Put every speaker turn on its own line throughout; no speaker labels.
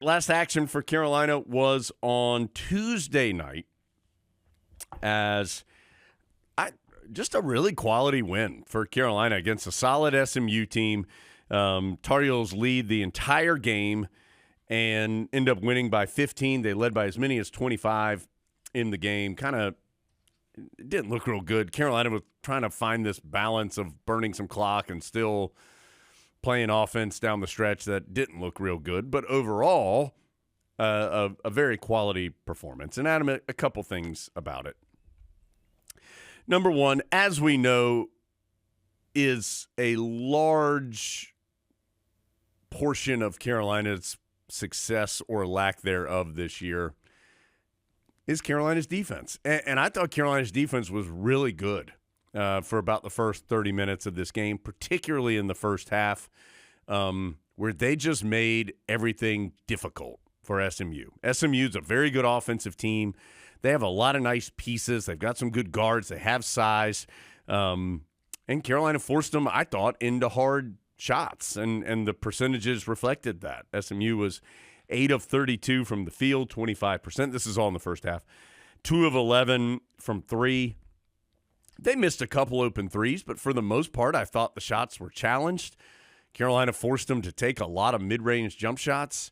last action for Carolina was on Tuesday night as just a really quality win for Carolina against a solid SMU team. Tar Heels lead the entire game and end up winning by 15. They led by as many as 25 in the game. Kind of didn't look real good. Carolina was trying to find this balance of burning some clock and still playing offense down the stretch that didn't look real good. But overall, a very quality performance. And Adam, a couple things about it. Number one, as we know, is a large portion of Carolina's success or lack thereof this year is Carolina's defense. And I thought Carolina's defense was really good for about the first 30 minutes of this game, particularly in the first half, where they just made everything difficult for SMU. SMU is a very good offensive team. They have a lot of nice pieces. They've got some good guards. They have size. And Carolina forced them, I thought, into hard shots, and the percentages reflected that. SMU was 8 of 32 from the field, 25%. This is all in the first half. 2 of 11 from 3. They missed a couple open threes, but for the most part, I thought the shots were challenged. Carolina forced them to take a lot of mid-range jump shots.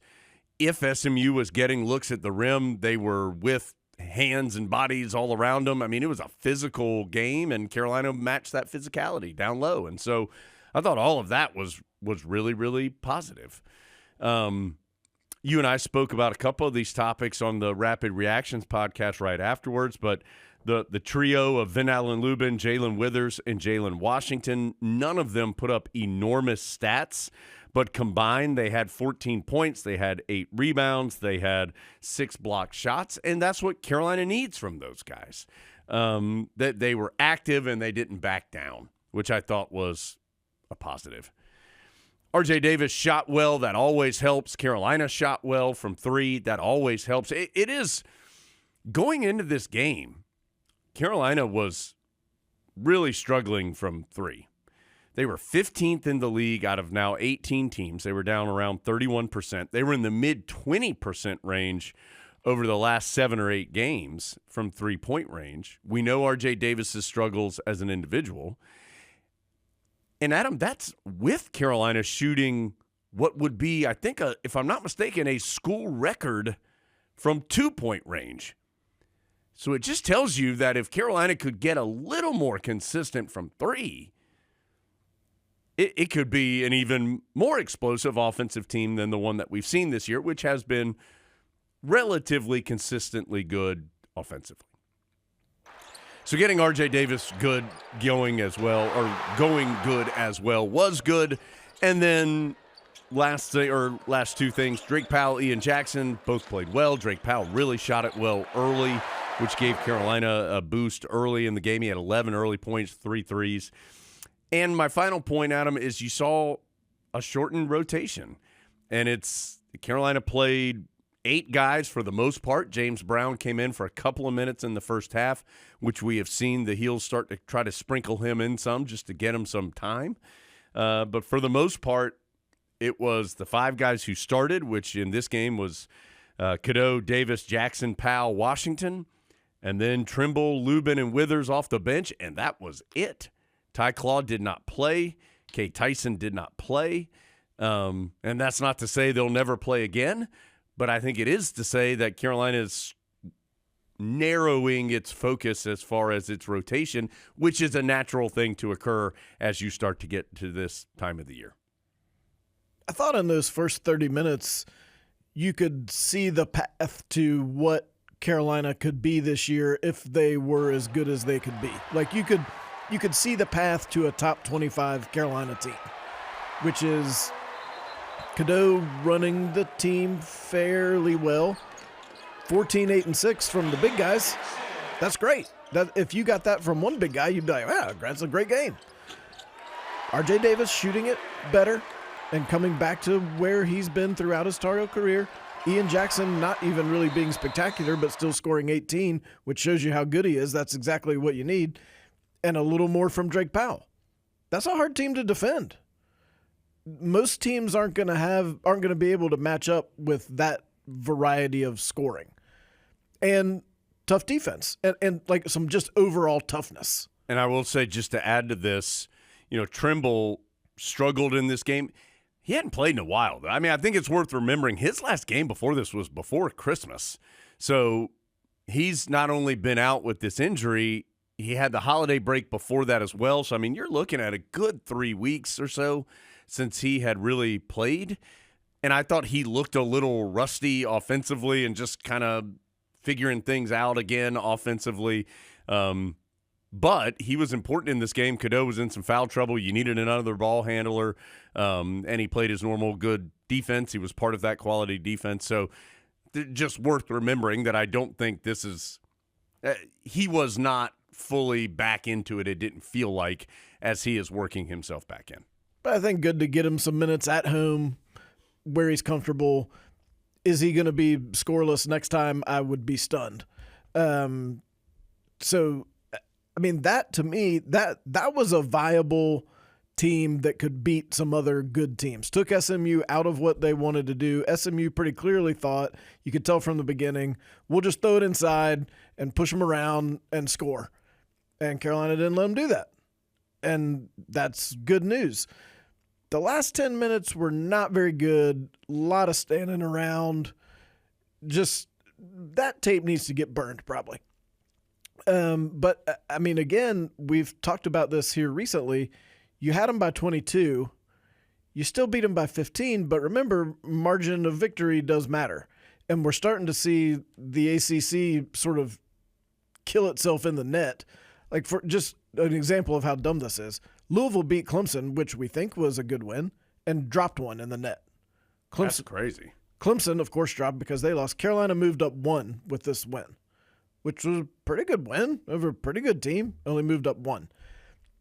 If SMU was getting looks at the rim, they were with hands and bodies all around them. I mean, it was a physical game, and Carolina matched that physicality down low. And so I thought all of that was really, really positive. You and I spoke about a couple of these topics on the Rapid Reactions podcast right afterwards, but the trio of Vin Allen Lubin, Jalen Withers, and Jalen Washington, none of them put up enormous stats, but combined they had 14 points, they had 8 rebounds, they had 6 blocked shots, and that's what Carolina needs from those guys. That they were active and they didn't back down, which I thought was a positive. RJ Davis shot well. That always helps. Carolina shot well from 3. That always helps. It is going into this game, Carolina was really struggling from 3. They were 15th in the league out of now 18 teams. They were down around 31%. They were in the mid-20% range over the last 7 or 8 games from three-point range. We know RJ Davis's struggles as an individual. And, Adam, that's with Carolina shooting what would be, I think, if I'm not mistaken, a school record from 2-point range. So it just tells you that if Carolina could get a little more consistent from 3, it could be an even more explosive offensive team than the one that we've seen this year, which has been relatively consistently good offensively. So getting RJ Davis going good as well was good. And then last 2 things, Drake Powell, Ian Jackson both played well. Drake Powell really shot it well early, which gave Carolina a boost early in the game. He had 11 early points, 3 threes. And my final point, Adam, is you saw a shortened rotation. And it's Carolina played 8 guys for the most part. James Brown came in for a couple of minutes in the first half, which we have seen the Heels start to try to sprinkle him in some just to get him some time. But for the most part, it was the 5 guys who started, which in this game was Cadeau, Davis, Jackson, Powell, Washington, and then Trimble, Lubin, and Withers off the bench, and that was it. Ty Claw did not play. Kay Tyson did not play. And that's not to say they'll never play again, but I think it is to say that Carolina is narrowing its focus as far as its rotation, which is a natural thing to occur as you start to get to this time of the year.
I thought in those first 30 minutes you could see the path to what Carolina could be this year if they were as good as they could be. Like you could see the path to a top 25 Carolina team, which is Cadeau running the team fairly well. 14, 8, and 6 from the big guys. That's great. If you got that from one big guy, you'd be like, wow, that's a great game. RJ Davis shooting it better and coming back to where he's been throughout his Tar Heel career. Ian Jackson not even really being spectacular, but still scoring 18, which shows you how good he is. That's exactly what you need. And a little more from Drake Powell. That's a hard team to defend. most teams aren't going to be able to match up with that variety of scoring and tough defense and like some just overall toughness.
And I will say, just to add to this, Trimble struggled in this game. He hadn't played in a while. I mean, I think it's worth remembering his last game before this was before Christmas. So he's not only been out with this injury, he had the holiday break before that as well. So, I mean, you're looking at a good 3 weeks or so since he had really played. And I thought he looked a little rusty offensively and just kind of figuring things out again offensively. But he was important in this game. Cadeau was in some foul trouble. You needed another ball handler, and he played his normal good defense. He was part of that quality defense. So just worth remembering that I don't think this is he was not fully back into it. It didn't feel like as he is working himself back in.
But I think good to get him some minutes at home where he's comfortable. Is he going to be scoreless next time? I would be stunned. So, I mean, that to me, that was a viable team that could beat some other good teams. Took SMU out of what they wanted to do. SMU pretty clearly thought, you could tell from the beginning, we'll just throw it inside and push them around and score. And Carolina didn't let them do that. And that's good news. The last 10 minutes were not very good. A lot of standing around. Just that tape needs to get burned probably. But, I mean, again, we've talked about this here recently. You had them by 22. You still beat them by 15, but remember, margin of victory does matter. And we're starting to see the ACC sort of kill itself in the net. Like, for just an example of how dumb this is, Louisville beat Clemson, which we think was a good win, and dropped one in the net.
That's crazy.
Clemson, of course, dropped because they lost. Carolina moved up one with this win, which was a pretty good win over a pretty good team, only moved up one.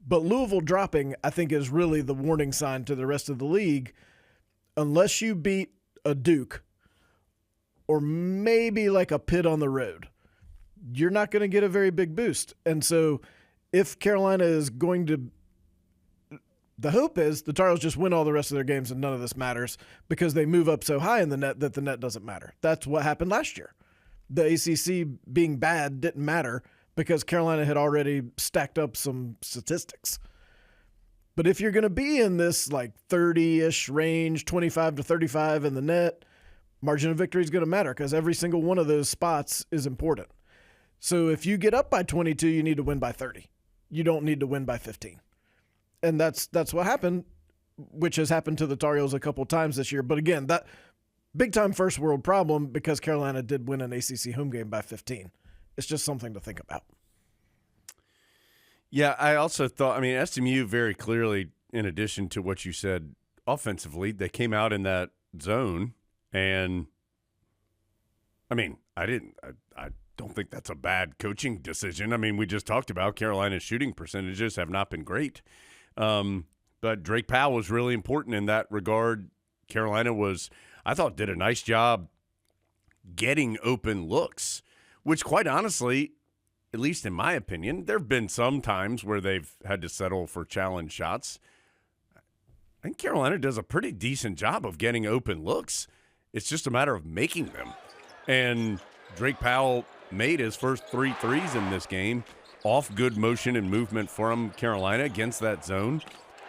But Louisville dropping, I think, is really the warning sign to the rest of the league. Unless you beat a Duke or maybe like a Pitt on the road, you're not going to get a very big boost. And so if Carolina is going to – the hope is the Tar Heels just win all the rest of their games and none of this matters because they move up so high in the net that the net doesn't matter. That's what happened last year. The ACC being bad didn't matter because Carolina had already stacked up some statistics. But if you're going to be in this like 30-ish range, 25 to 35 in the net, margin of victory is going to matter because every single one of those spots is important. So if you get up by 22, you need to win by 30. You don't need to win by 15. And that's what happened, which has happened to the Tar Heels a couple times this year. But again, that big-time first world problem because Carolina did win an ACC home game by 15. It's just something to think about.
Yeah, I also thought, I mean, SMU very clearly, in addition to what you said offensively, they came out in that zone. And, I mean, I don't think that's a bad coaching decision. I mean, we just talked about Carolina's shooting percentages have not been great. But Drake Powell was really important in that regard. Carolina I thought, did a nice job getting open looks, which quite honestly, at least in my opinion, there have been some times where they've had to settle for challenge shots. I think Carolina does a pretty decent job of getting open looks. It's just a matter of making them. And Drake Powell made his first 3 threes in this game off good motion and movement from Carolina against that zone.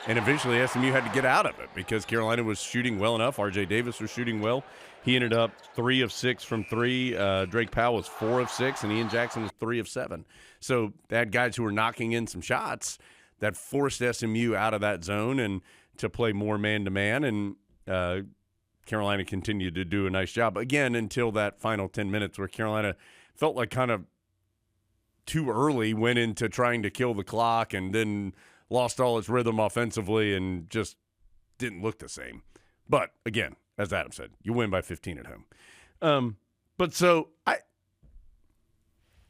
And eventually SMU had to get out of it because Carolina was shooting well enough. R.J. Davis was shooting well. He ended up 3 of 6 from 3. Drake Powell was 4 of 6, and Ian Jackson was 3 of 7. So they had guys who were knocking in some shots that forced SMU out of that zone and to play more man-to-man. And Carolina continued to do a nice job, again, until that final 10 minutes where Carolina felt like kind of too early went into trying to kill the clock and then lost all its rhythm offensively and just didn't look the same. But, again, as Adam said, you win by 15 at home.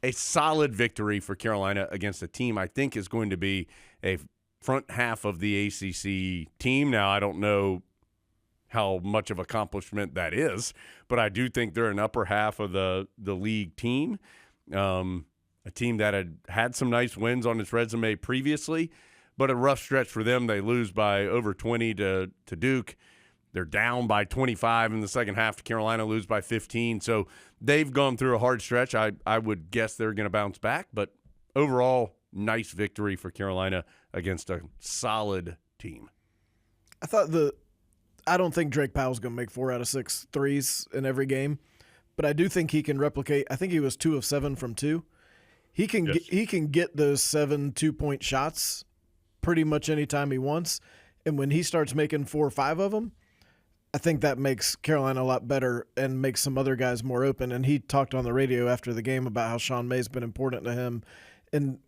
A solid victory for Carolina against a team I think is going to be a front half of the ACC team. Now, I don't know how much of accomplishment that is, but I do think they're an upper half of the league team, a team that had some nice wins on its resume previously, but a rough stretch for them. They lose by over 20 to Duke. They're down by 25 in the second half to Carolina, lose by 15. So they've gone through a hard stretch. I would guess they're going to bounce back, but overall, nice victory for Carolina against a solid team.
I don't think Drake Powell's going to make 4 out of 6 threes in every game, but I do think he can replicate. I think he was 2 of 7 from 2. He can get those 7 2-point shots pretty much anytime he wants, and when he starts making 4 or 5 of them, I think that makes Carolina a lot better and makes some other guys more open. And he talked on the radio after the game about how Sean May's been important to him, and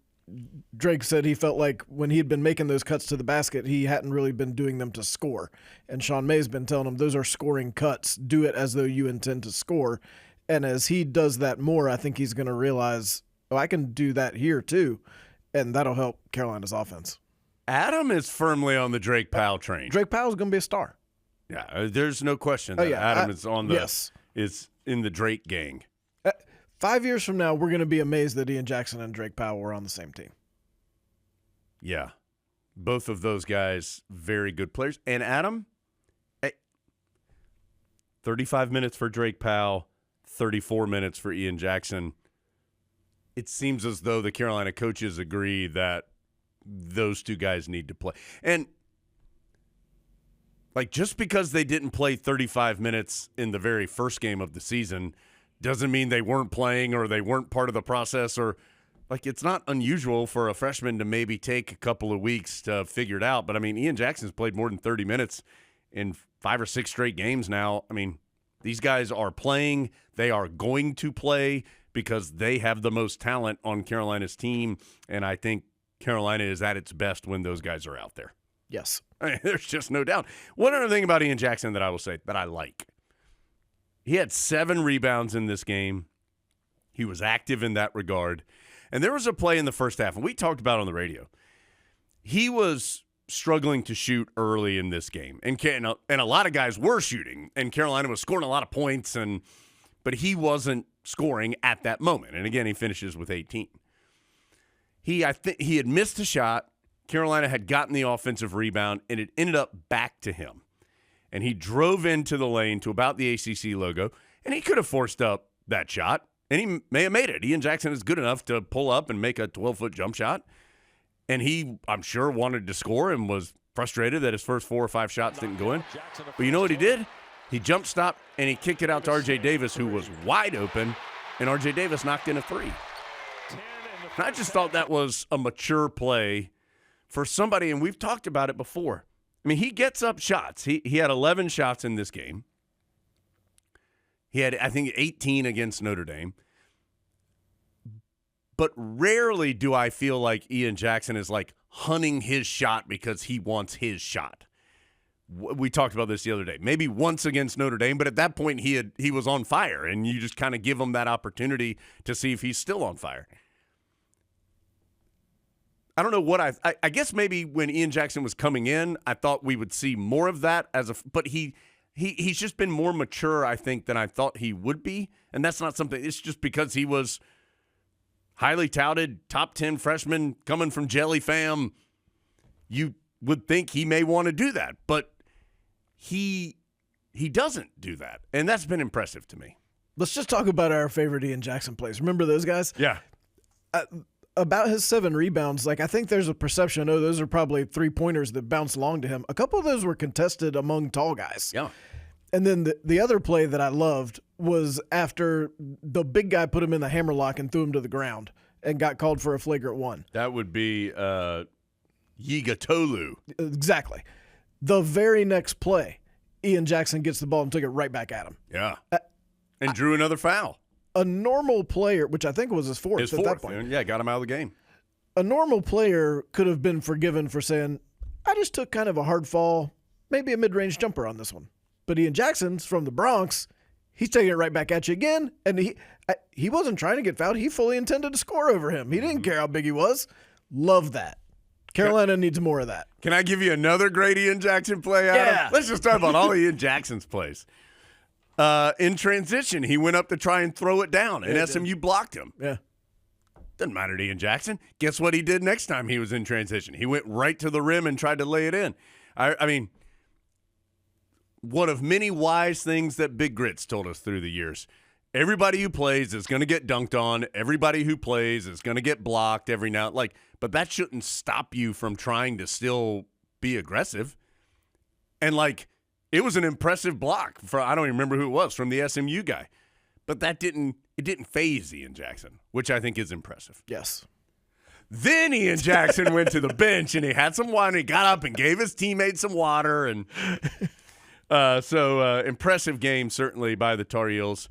Drake said he felt like when he had been making those cuts to the basket, he hadn't really been doing them to score. And Sean May's been telling him those are scoring cuts. Do it as though you intend to score. And as he does that more, I think he's going to realize, oh, I can do that here too. And that'll help Carolina's offense.
Adam is firmly on the Drake Powell train.
Drake Powell's going to be a star.
Yeah, there's no question that Adam is on the is in the Drake gang.
5 years from now, we're going to be amazed that Ian Jackson and Drake Powell were on the same team.
Yeah. Both of those guys, very good players. And Adam, 35 minutes for Drake Powell, 34 minutes for Ian Jackson. It seems as though the Carolina coaches agree that those two guys need to play. And just because they didn't play 35 minutes in the very first game of the season doesn't mean they weren't playing or they weren't part of the process, or it's not unusual for a freshman to maybe take a couple of weeks to figure it out. But I mean, Ian Jackson's played more than 30 minutes in 5 or 6 straight games now. I mean, these guys are playing. They are going to play because they have the most talent on Carolina's team. And I think Carolina is at its best when those guys are out there.
Yes.
I mean, there's just no doubt. One other thing about Ian Jackson that I will say that I like. He had 7 rebounds in this game. He was active in that regard. And there was a play in the first half, and we talked about it on the radio. He was struggling to shoot early in this game, and a lot of guys were shooting, and Carolina was scoring a lot of points, but he wasn't scoring at that moment. And again, he finishes with 18. I think he had missed a shot. Carolina had gotten the offensive rebound, and it ended up back to him. And he drove into the lane to about the ACC logo, and he could have forced up that shot, and he may have made it. Ian Jackson is good enough to pull up and make a 12-foot jump shot, and he, I'm sure, wanted to score and was frustrated that his first 4 or 5 shots didn't go in. But you know what he did? He jump stopped, and he kicked it out to R.J. Davis, who was wide open, and R.J. Davis knocked in a 3. And I just thought that was a mature play for somebody, and we've talked about it before. I mean, he gets up shots. He had 11 shots in this game. He had, I think, 18 against Notre Dame. But rarely do I feel like Ian Jackson is hunting his shot because he wants his shot. We talked about this the other day. Maybe once against Notre Dame, but at that point he was on fire, and you just kind of give him that opportunity to see if he's still on fire. I don't know what I guess maybe when Ian Jackson was coming in, I thought we would see more of that but he's just been more mature, I think, than I thought he would be. And that's not something, it's just because he was highly touted, top 10 freshman coming from Jelly Fam. You would think he may want to do that, but he doesn't do that. And that's been impressive to me.
Let's just talk about our favorite Ian Jackson plays. Remember those guys?
Yeah.
About his 7 rebounds, I think there's a perception, those are probably 3-pointers that bounced long to him. A couple of those were contested among tall guys.
Yeah.
And then the other play that I loved was after the big guy put him in the hammerlock and threw him to the ground and got called for a flagrant 1.
That would be Yigatolu.
Exactly. The very next play, Ian Jackson gets the ball and took it right back at him.
Yeah. And drew another foul.
A normal player, which I think was his fourth at that point.
Yeah, got him out of the game.
A normal player could have been forgiven for saying, I just took kind of a hard fall, maybe a mid-range jumper on this one. But Ian Jackson's from the Bronx. He's taking it right back at you again. And he wasn't trying to get fouled. He fully intended to score over him. He didn't care how big he was. Love that. Carolina needs more of that.
Can I give you another great Ian Jackson play, Adam?
Yeah.
Let's just talk about all of Ian Jackson's plays. In transition, he went up to try and throw it down, and SMU blocked him.
Yeah.
Doesn't matter to Ian Jackson. Guess what he did next time he was in transition? He went right to the rim and tried to lay it in. I mean, one of many wise things that Big Grits told us through the years. Everybody who plays is going to get dunked on. Everybody who plays is going to get blocked every now. But that shouldn't stop you from trying to still be aggressive. And it was an impressive block I don't even remember who it was, from the SMU guy. But it didn't faze Ian Jackson, which I think is impressive.
Yes.
Then Ian Jackson went to the bench and he had some water. He got up and gave his teammates some water. And so impressive game, certainly, by the Tar Heels.